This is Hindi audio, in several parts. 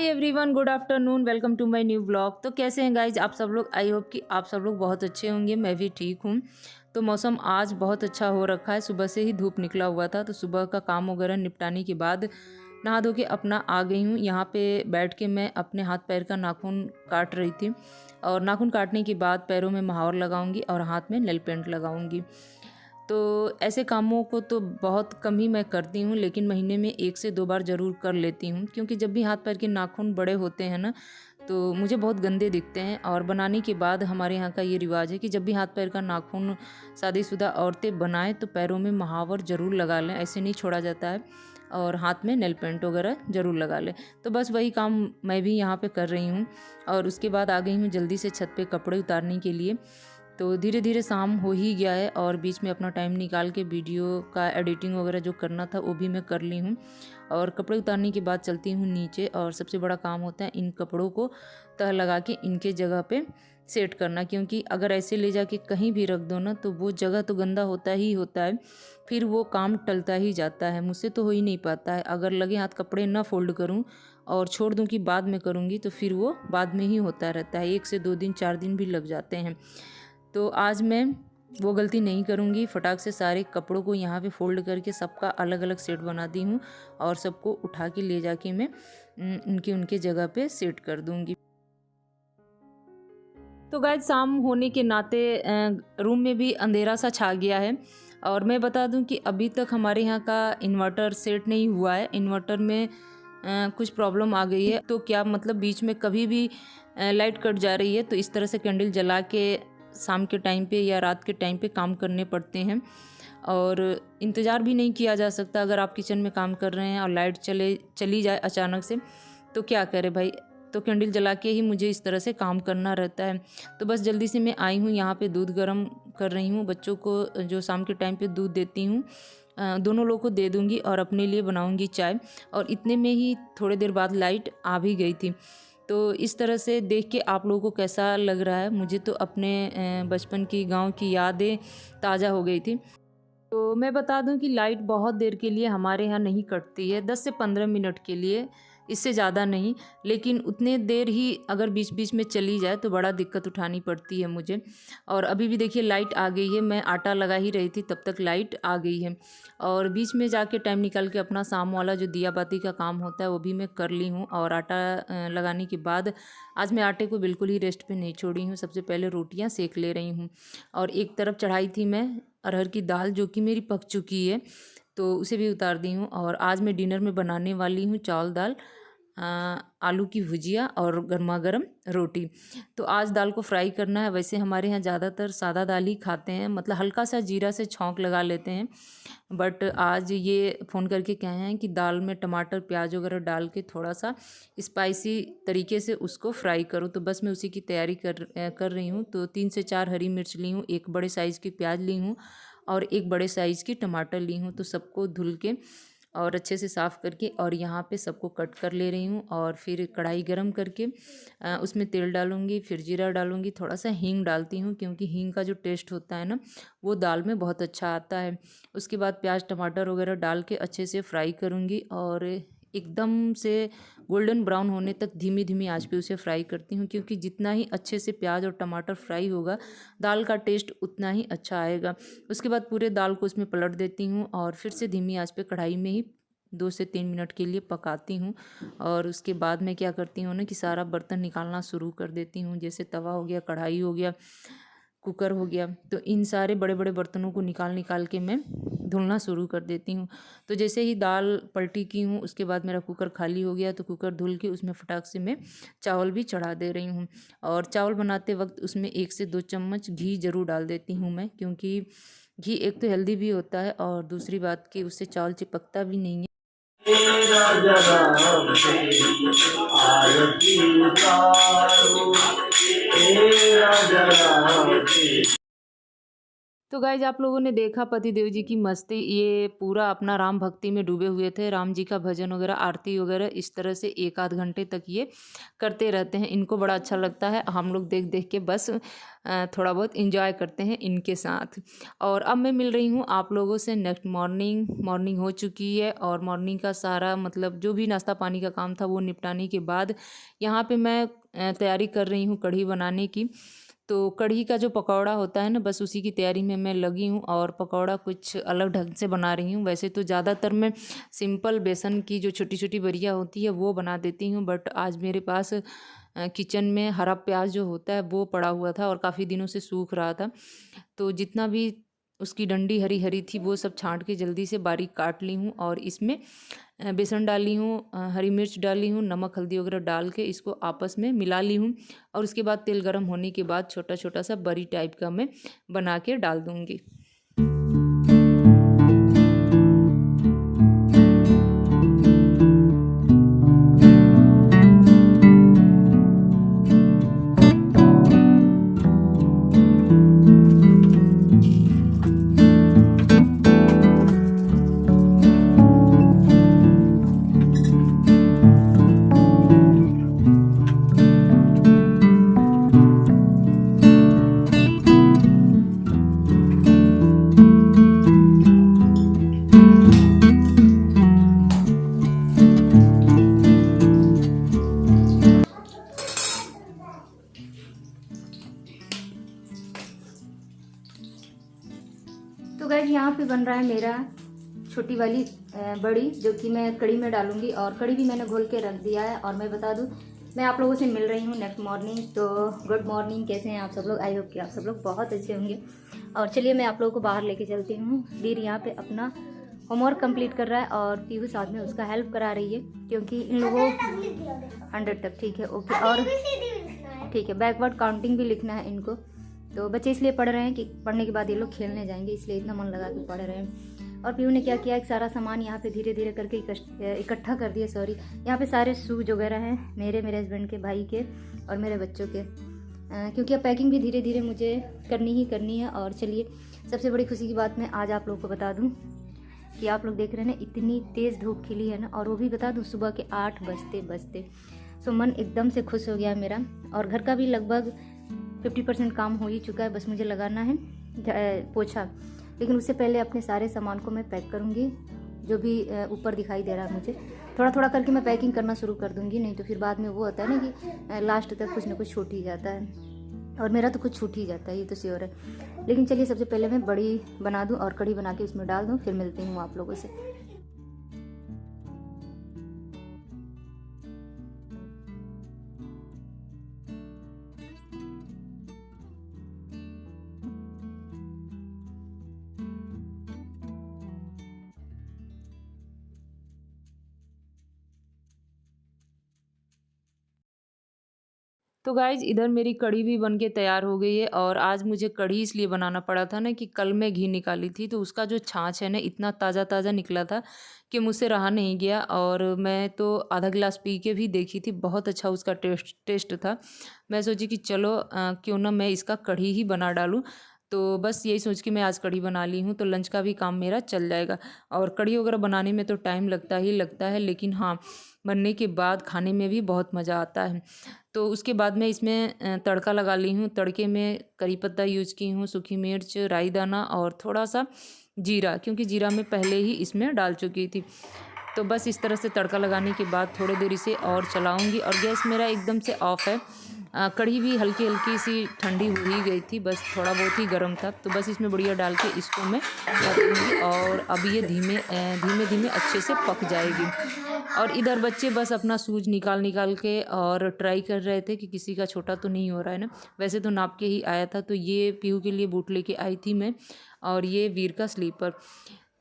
Hi everyone, good afternoon, welcome to my new blog. तो कैसे हैं गाइज आप सब लोग? आई होप कि आप सब लोग बहुत अच्छे होंगे। मैं भी ठीक हूँ। तो मौसम आज बहुत अच्छा हो रखा है। सुबह से ही धूप निकला हुआ था, तो सुबह का काम वगैरह निपटाने के बाद नहा धो के अपना आ गई हूँ। यहाँ पे बैठ के मैं अपने हाथ पैर का नाखून काट रही थी, और नाखून काटने के बाद पैरों में महावर लगाऊंगी और हाथ में नेल पेंट लगाऊंगी। तो ऐसे कामों को तो बहुत कम ही मैं करती हूँ, लेकिन महीने में 1 से 2 बार ज़रूर कर लेती हूँ, क्योंकि जब भी हाथ पैर के नाखून बड़े होते हैं ना, तो मुझे बहुत गंदे दिखते हैं। और बनाने के बाद हमारे यहाँ का ये रिवाज है कि जब भी हाथ पैर का नाखून शादीशुदा औरतें बनाएं तो पैरों में महावर ज़रूर लगा लें, ऐसे नहीं छोड़ा जाता है। और हाथ में नेल पेंट वगैरह ज़रूर लगा लें। तो बस वही काम मैं भी यहाँ पे कर रही हूँ। और उसके बाद आ गई हूँ जल्दी से छत पे कपड़े उतारने के लिए। तो धीरे धीरे शाम हो ही गया है, और बीच में अपना टाइम निकाल के वीडियो का एडिटिंग वगैरह जो करना था वो भी मैं कर ली हूँ। और कपड़े उतारने के बाद चलती हूँ नीचे, और सबसे बड़ा काम होता है इन कपड़ों को तह लगा के इनके जगह पे सेट करना, क्योंकि अगर ऐसे ले जाके कहीं भी रख दो ना, तो वो जगह तो गंदा होता ही होता है, फिर वो काम टलता ही जाता है। मुझसे तो हो ही नहीं पाता है। अगर लगे हाथ कपड़े ना फोल्ड करूँ और छोड़ दूँ कि बाद में करूँगी, तो फिर वो बाद में ही होता रहता है। 1 से 2 दिन 4 दिन भी लग जाते हैं। तो आज मैं वो गलती नहीं करूँगी। फटाक से सारे कपड़ों को यहाँ पे फोल्ड करके सबका अलग अलग सेट बनाती हूँ, और सबको उठा के ले जाके मैं उनके जगह पे सेट कर दूँगी। तो गाइस, शाम होने के नाते रूम में भी अंधेरा सा छा गया है। और मैं बता दूं कि अभी तक हमारे यहाँ का इन्वर्टर सेट नहीं हुआ है। इन्वर्टर में कुछ प्रॉब्लम आ गई है। तो क्या मतलब बीच में कभी भी लाइट कट जा रही है, तो इस तरह से कैंडल जला के शाम के टाइम पे या रात के टाइम पे काम करने पड़ते हैं। और इंतज़ार भी नहीं किया जा सकता। अगर आप किचन में काम कर रहे हैं और लाइट चली जाए अचानक से, तो क्या करे भाई। तो कैंडल जला के ही मुझे इस तरह से काम करना रहता है। तो बस जल्दी से मैं आई हूँ, यहाँ पे दूध गर्म कर रही हूँ। बच्चों को जो शाम के टाइम पे दूध देती हूँ, दोनों लोगों को दे दूँगी, और अपने लिए बनाऊँगी चाय। और इतने में ही थोड़ी देर बाद लाइट आ भी गई थी। तो इस तरह से देख के आप लोगों को कैसा लग रहा है? मुझे तो अपने बचपन की गाँव की यादें ताज़ा हो गई थी। तो मैं बता दूं कि लाइट बहुत देर के लिए हमारे यहाँ नहीं कटती है, 10 से 15 मिनट के लिए, इससे ज़्यादा नहीं। लेकिन उतने देर ही अगर बीच बीच में चली जाए तो बड़ा दिक्कत उठानी पड़ती है मुझे। और अभी भी देखिए लाइट आ गई है। मैं आटा लगा ही रही थी, तब तक लाइट आ गई है। और बीच में जाके टाइम निकाल के अपना शाम वाला जो दिया बाती का काम होता है वो भी मैं कर ली हूँ। और आटा लगाने के बाद आज मैं आटे को बिल्कुल ही रेस्ट पे नहीं छोड़ी हूँ। सबसे पहले रोटियाँ सेक ले रही हूँ, और एक तरफ चढ़ाई थी मैं अरहर की दाल, जो कि मेरी पक चुकी है, तो उसे भी उतार दी हूँ। और आज मैं डिनर में बनाने वाली हूँ चावल दाल, आलू की भुजिया और गर्मा गर्म रोटी। तो आज दाल को फ्राई करना है। वैसे हमारे यहाँ ज़्यादातर सादा दाल ही खाते हैं, मतलब हल्का सा जीरा से छौंक लगा लेते हैं। बट आज ये फ़ोन करके कहे हैं कि दाल में टमाटर प्याज वगैरह डाल के थोड़ा सा स्पाइसी तरीके से उसको फ्राई करो। तो बस मैं उसी की तैयारी कर रही हूँ। तो 3 से 4 हरी मिर्च ली हूँ, एक बड़े साइज़ की प्याज ली हूँ, और एक बड़े साइज़ की टमाटर ली हूँ। तो सबको धुल के और अच्छे से साफ़ करके और यहाँ पे सबको कट कर ले रही हूँ। और फिर कढ़ाई गरम करके उसमें तेल डालूँगी, फिर जीरा डालूँगी, थोड़ा सा हींग डालती हूँ, क्योंकि हींग का जो टेस्ट होता है ना, वो दाल में बहुत अच्छा आता है। उसके बाद प्याज टमाटर वगैरह डाल के अच्छे से फ्राई करूँगी, और एकदम से गोल्डन ब्राउन होने तक धीमी धीमी आंच पे उसे फ्राई करती हूँ, क्योंकि जितना ही अच्छे से प्याज और टमाटर फ्राई होगा, दाल का टेस्ट उतना ही अच्छा आएगा। उसके बाद पूरे दाल को उसमें पलट देती हूँ, और फिर से धीमी आंच पे कढ़ाई में ही 2 से 3 मिनट के लिए पकाती हूँ। और उसके बाद मैं क्या करती हूँ ना, कि सारा बर्तन निकालना शुरू कर देती हूँ। जैसे तवा हो गया, कढ़ाई हो गया, कुकर हो गया, तो इन सारे बड़े बड़े बर्तनों को निकाल निकाल के मैं धुलना शुरू कर देती हूँ। तो जैसे ही दाल पलटी की हूँ, उसके बाद मेरा कुकर खाली हो गया, तो कुकर धुल के उसमें फटाक से मैं चावल भी चढ़ा दे रही हूँ। और चावल बनाते वक्त उसमें 1 से 2 चम्मच घी ज़रूर डाल देती हूँ मैं, क्योंकि घी एक तो हेल्दी भी होता है, और दूसरी बात कि उससे चावल चिपकता भी नहीं है। तो गाइज आप लोगों ने देखा पति देव जी की मस्ती, ये पूरा अपना राम भक्ति में डूबे हुए थे। राम जी का भजन वगैरह, आरती वगैरह इस तरह से 1 आध घंटे तक ये करते रहते हैं। इनको बड़ा अच्छा लगता है, हम लोग देख देख के बस थोड़ा बहुत इंजॉय करते हैं इनके साथ। और अब मैं मिल रही हूँ आप लोगों से नेक्स्ट मॉर्निंग। मॉर्निंग हो चुकी है और मॉर्निंग का सारा मतलब जो भी नाश्ता पानी का काम था वो निपटाने के बाद यहाँ पे मैं तैयारी कर रही हूँ कढ़ी बनाने की। तो कढ़ी का जो पकौड़ा होता है ना, बस उसी की तैयारी में मैं लगी हूँ और पकौड़ा कुछ अलग ढंग से बना रही हूँ। वैसे तो ज़्यादातर मैं सिंपल बेसन की जो छोटी छोटी बरियाँ होती है वो बना देती हूँ, बट आज मेरे पास किचन में हरा प्याज जो होता है वो पड़ा हुआ था और काफ़ी दिनों से सूख रहा था। तो जितना भी उसकी डंडी हरी हरी थी वो सब छांट के जल्दी से बारीक काट ली हूँ और इसमें बेसन डाली हूँ, हरी मिर्च डाली हूँ, नमक हल्दी वगैरह डाल के इसको आपस में मिला ली हूँ। और उसके बाद तेल गर्म होने के बाद छोटा छोटा सा बरी टाइप का मैं बना के डाल दूँगी। तो गाइस यहाँ पे बन रहा है मेरा छोटी वाली बड़ी, जो कि मैं कढ़ी में डालूंगी। और कढ़ी भी मैंने घोल के रख दिया है। और मैं बता दूँ, मैं आप लोगों से मिल रही हूँ नेक्स्ट मॉर्निंग। तो गुड मॉर्निंग, कैसे हैं आप सब लोग? आई होप कि आप सब लोग बहुत अच्छे होंगे। और चलिए मैं आप लोगों को बाहर लेके चलती हूँ। दीर यहाँ पे अपना होमवर्क कंप्लीट कर रहा है और पीहू साथ में उसका हेल्प करा रही है, क्योंकि इन लोगों 100 तक, ठीक है, ओके। और ठीक है, बैकवर्ड काउंटिंग भी लिखना है इनको। तो बच्चे इसलिए पढ़ रहे हैं कि पढ़ने के बाद ये लोग खेलने जाएंगे, इसलिए इतना मन लगा के पढ़ रहे हैं। और पीहू ने क्या किया, एक सारा सामान यहाँ पे धीरे धीरे करके इकट्ठा कर दिया। सॉरी, यहाँ पे सारे शूज वगैरह हैं मेरे हस्बैंड के, भाई के और मेरे बच्चों के, क्योंकि अब पैकिंग भी धीरे धीरे मुझे करनी ही करनी है। और चलिए, सबसे बड़ी खुशी की बात मैं आज आप लोगों को बता दूँ कि आप लोग देख रहे हैं ना, इतनी तेज़ धूप खिली है ना। और वो भी बता दूँ, सुबह के 8 बजते बजते। सो मन एकदम से खुश हो गया मेरा। और घर का भी लगभग 50% काम हो ही चुका है, बस मुझे लगाना है पोछा। लेकिन उससे पहले अपने सारे सामान को मैं पैक करूँगी, जो भी ऊपर दिखाई दे रहा है मुझे। थोड़ा थोड़ा करके मैं पैकिंग करना शुरू कर दूँगी, नहीं तो फिर बाद में वो होता है ना कि लास्ट तक कुछ ना कुछ छूट ही जाता है। और मेरा तो कुछ छूट ही जाता है, ये तो श्योर है। लेकिन चलिए, सबसे पहले मैं बड़ी बना दूँ और कढ़ी बना के उसमें डाल दूँ, फिर मिलती हूँ आप लोगों से। तो गाइज इधर मेरी कढ़ी भी बन के तैयार हो गई है। और आज मुझे कढ़ी इसलिए बनाना पड़ा था ना कि कल मैं घी निकाली थी, तो उसका जो छाछ है ना, इतना ताज़ा ताज़ा निकला था कि मुझसे रहा नहीं गया। और मैं तो आधा गिलास पी के भी देखी थी, बहुत अच्छा उसका टेस्ट था। मैं सोची कि चलो क्यों ना मैं इसका कढ़ी ही बना डालूँ। तो बस यही सोच के मैं आज कढ़ी बना ली हूँ, तो लंच का भी काम मेरा चल जाएगा। और कढ़ी वगैरह बनाने में तो टाइम लगता ही लगता है, लेकिन हाँ, बनने के बाद खाने में भी बहुत मज़ा आता है। तो उसके बाद मैं इसमें तड़का लगा ली हूँ। तड़के में करी पत्ता यूज़ की हूँ, सूखी मिर्च, राई दाना और थोड़ा सा जीरा, क्योंकि जीरा मैं पहले ही इसमें डाल चुकी थी। तो बस इस तरह से तड़का लगाने के बाद थोड़ी देर इसे और चलाऊँगी। और गैस मेरा एकदम से ऑफ है। कढ़ी भी हल्की हल्की सी ठंडी हो ही गई थी, बस थोड़ा बहुत ही गर्म था। तो बस इसमें बढ़िया डाल के इसको मैं रख दूँगी और अब ये धीमे धीमे अच्छे से पक जाएगी। और इधर बच्चे बस अपना सूज निकाल निकाल के और ट्राई कर रहे थे कि किसी का छोटा तो नहीं हो रहा है ना। वैसे तो नाप के ही आया था। तो ये पीहू के लिए बूट लेके आई थी मैं, और ये वीर का स्लीपर।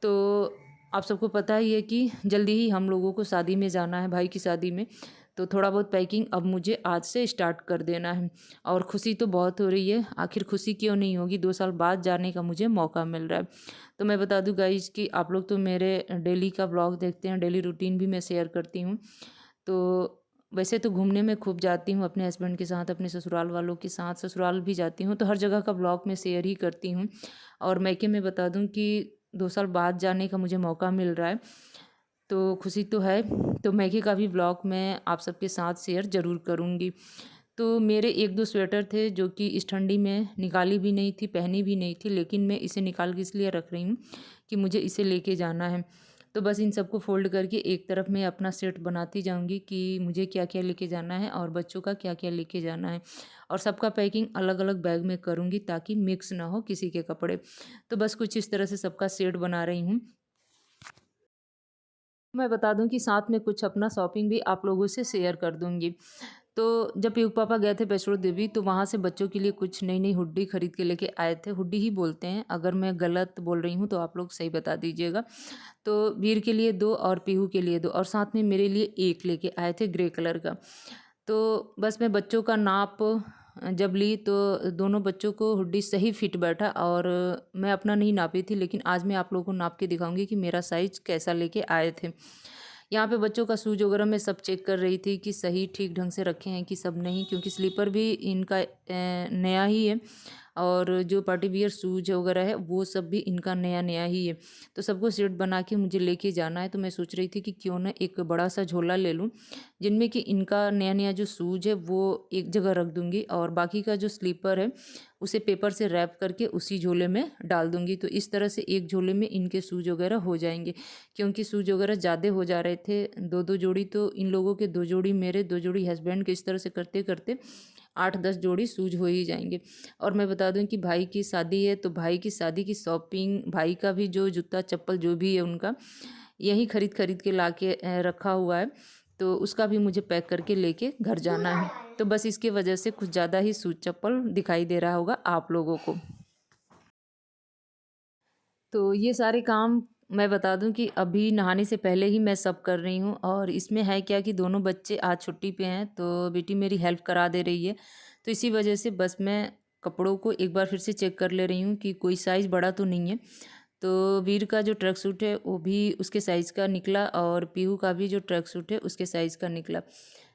तो आप सबको पता ही है कि जल्दी ही हम लोगों को शादी में जाना है, भाई की शादी में। तो थोड़ा बहुत पैकिंग अब मुझे आज से स्टार्ट कर देना है। और खुशी तो बहुत हो रही है, आखिर खुशी क्यों नहीं होगी, 2 साल बाद जाने का मुझे मौका मिल रहा है। तो मैं बता दूं गाइज कि आप लोग तो मेरे डेली का ब्लॉग देखते हैं, डेली रूटीन भी मैं शेयर करती हूँ। तो वैसे तो घूमने में खूब जाती हूँ अपने हस्बैंड के साथ, अपने ससुराल वालों के साथ, ससुराल भी जाती हूँ, तो हर जगह का ब्लॉग मैं शेयर ही करती हूँ। और मैके में बता दूँ कि 2 साल बाद जाने का मुझे मौका मिल रहा है, तो खुशी तो है। तो मैके का भी ब्लॉग मैं आप सबके साथ शेयर ज़रूर करूँगी। तो मेरे 1-2 स्वेटर थे जो कि इस ठंडी में निकाली भी नहीं थी, पहनी भी नहीं थी, लेकिन मैं इसे निकाल के इसलिए रख रही हूँ कि मुझे इसे लेके जाना है। तो बस इन सबको फ़ोल्ड करके एक तरफ मैं अपना सेट बनाती जाऊँगी कि मुझे क्या-क्या लेके जाना है और बच्चों का क्या-क्या लेके जाना है। और सबका पैकिंग अलग-अलग बैग में करूँगी ताकि मिक्स ना हो किसी के कपड़े। तो बस कुछ इस तरह से सबका सेट बना रही हूँ। मैं बता दूँ कि साथ में कुछ अपना शॉपिंग भी आप लोगों से शेयर कर दूँगी। तो जब पीहू पापा गए थे वैष्णो देवी, तो वहाँ से बच्चों के लिए कुछ नई-नई हुड्डी खरीद के लेके आए थे। हुड्डी ही बोलते हैं, अगर मैं गलत बोल रही हूँ तो आप लोग सही बता दीजिएगा। तो वीर के लिए 2 और पीहू के लिए 2 और साथ में मेरे लिए 1 लेके आए थे ग्रे कलर का। तो बस मैं बच्चों का नाप जब ली तो दोनों बच्चों को हुड्डी सही फिट बैठा, और मैं अपना नहीं नापी थी, लेकिन आज मैं आप लोगों को नाप के दिखाऊंगी कि मेरा साइज कैसा लेके आए थे। यहाँ पे बच्चों का शूज वगैरह मैं सब चेक कर रही थी कि सही ठीक ढंग से रखे हैं कि सब नहीं, क्योंकि स्लीपर भी इनका नया ही है, और जो पार्टी वियर शूज वगैरह है वो सब भी इनका नया नया ही है। तो सबको सेट बना के मुझे लेके जाना है, तो मैं सोच रही थी कि क्यों ना एक बड़ा सा झोला ले लूँ जिनमें कि इनका नया नया जो शूज है वो एक जगह रख दूँगी, और बाकी का जो स्लीपर है उसे पेपर से रैप करके उसी झोले में डाल दूँगी। तो इस तरह से एक झोले में इनके शूज वगैरह हो जाएंगे, क्योंकि शूज वगैरह ज़्यादा हो जा रहे थे, 2-2 जोड़ी तो इन लोगों के, 2 जोड़ी मेरे, 2 जोड़ी हस्बैंड के, इस तरह से करते करते 8-10 जोड़ी शूज हो ही जाएंगे। और मैं बता दूं कि भाई की शादी है, तो भाई की शादी की शॉपिंग, भाई का भी जो जूता चप्पल जो भी है उनका यही खरीद खरीद के ला के रखा हुआ है, तो उसका भी मुझे पैक करके लेके घर जाना है। तो बस इसके वजह से कुछ ज़्यादा ही शूज चप्पल दिखाई दे रहा होगा आप लोगों को। तो ये सारे काम मैं बता दूं कि अभी नहाने से पहले ही मैं सब कर रही हूँ, और इसमें है क्या कि दोनों बच्चे आज छुट्टी पे हैं, तो बेटी मेरी हेल्प करा दे रही है, तो इसी वजह से बस मैं कपड़ों को एक बार फिर से चेक कर ले रही हूँ कि कोई साइज़ बड़ा तो नहीं है। तो वीर का जो ट्रैक सूट है वो भी उसके साइज़ का निकला, और पीहू का भी जो ट्रैक सूट है उसके साइज़ का निकला।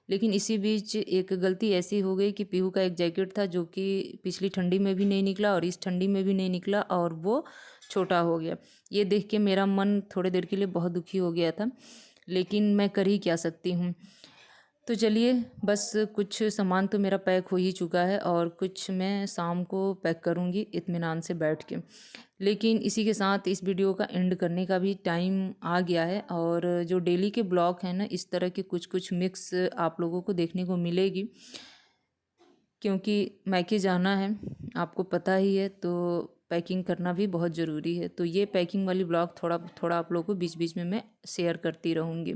लेकिन इसी बीच एक गलती ऐसी हो गई कि पीहू का एक जैकेट था जो कि पिछली ठंडी में भी नहीं निकला और इस ठंडी में भी नहीं निकला, और वो छोटा हो गया। ये देख के मेरा मन थोड़ी देर के लिए बहुत दुखी हो गया था, लेकिन मैं कर ही क्या सकती हूँ। तो चलिए, बस कुछ सामान तो मेरा पैक हो ही चुका है, और कुछ मैं शाम को पैक करूँगी इत्मीनान से बैठ के। लेकिन इसी के साथ इस वीडियो का एंड करने का भी टाइम आ गया है, और जो डेली के ब्लॉग हैं ना, इस तरह के कुछ कुछ मिक्स आप लोगों को देखने को मिलेगी, क्योंकि मैके जाना है आपको पता ही है, तो पैकिंग करना भी बहुत ज़रूरी है। तो ये पैकिंग वाली ब्लॉग थोड़ा थोड़ा आप लोगों को बीच बीच में मैं शेयर करती रहूँगी।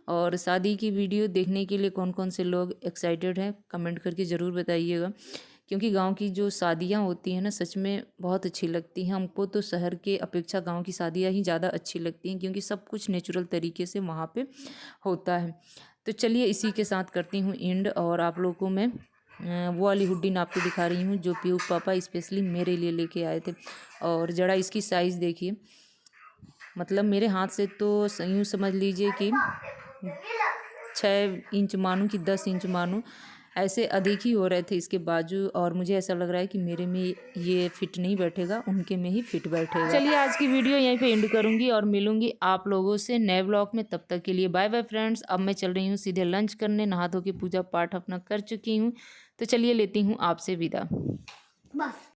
और शादी की वीडियो देखने के लिए कौन कौन से लोग एक्साइटेड हैं कमेंट करके ज़रूर बताइएगा, क्योंकि गांव की जो शादियां होती हैं ना, सच में बहुत अच्छी लगती हैं हमको। तो शहर के अपेक्षा गांव की शादियां ही ज़्यादा अच्छी लगती हैं, क्योंकि सब कुछ नेचुरल तरीके से वहाँ पे होता है। तो चलिए, इसी के साथ करती हूँ एंड, और आप लोगों को मैं वो वाली हुड्डी नाप के दिखा रही हूँ जो पीहू पापा स्पेशली मेरे लिए लेके आए थे। और जरा इसकी साइज़ देखिए, मतलब मेरे हाथ से तो यूँ समझ लीजिए कि 6 इंच मानूँ कि 10 इंच मानूँ, ऐसे अधिक ही हो रहे थे इसके बाजू, और मुझे ऐसा लग रहा है कि मेरे में ये फिट नहीं बैठेगा, उनके में ही फिट बैठेगा। चलिए, आज की वीडियो यहीं पे एंड करूँगी और मिलूँगी आप लोगों से नए ब्लॉग में। तब तक के लिए बाय बाय फ्रेंड्स। अब मैं चल रही हूँ सीधे लंच करने, नहा धो के पूजा पाठ अपना कर चुकी हूँ, तो चलिए लेती हूँ आपसे विदा। बस।